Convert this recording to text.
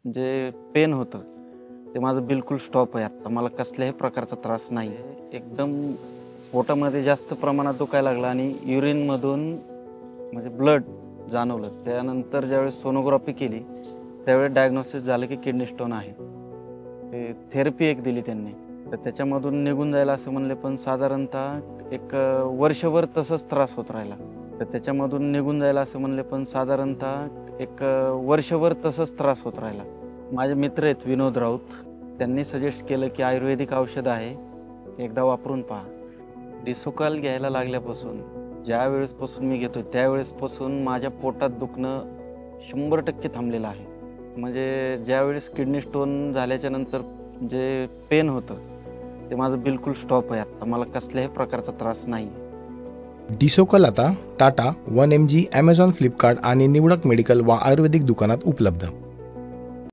जे पेन होतं ते माझं बिलकुल स्टॉप आहे. आता मला कसल्याही प्रकारचा त्रास नाही आहे. एकदम पोटामध्ये जास्त प्रमाणात दुखायला लागलं आणि युरिनमधून म्हणजे ब्लड जाणवलं. त्यानंतर ज्यावेळेस सोनोग्राफी केली त्यावेळेस डायग्नोसिस झालं की किडनी स्टोन आहे. ते थेरपी एक दिली त्यांनी, तर त्याच्यामधून निघून जायला असं म्हणले, पण साधारणतः एक वर्षभर तसंच त्रास होत राहिला. तर त्याच्यामधून निघून जायला असं म्हणले, पण साधारणतः एक वर्षभर तसंच त्रास होत राहिला. माझे मित्र आहेत विनोद राऊत, त्यांनी सजेस्ट केलं की आयुर्वेदिक औषध आहे, एकदा वापरून पहा. डिसोकाल घ्यायला लागल्यापासून ज्या वेळेसपासून मी घेतो त्यावेळेसपासून माझ्या पोटात दुखणं 100% थांबलेलं आहे. म्हणजे ज्यावेळेस किडनी स्टोन झाल्याच्या नंतर जे पेन होतं ते माझं बिलकुल स्टॉप आहे. आता मला कसल्याही प्रकारचा त्रास नाही. डिसोकल आता टाटा, 1mg, ॲमेझॉन, फ्लिपकार्ट आणि निवडक मेडिकल व आयुर्वेदिक दुकानात उपलब्ध.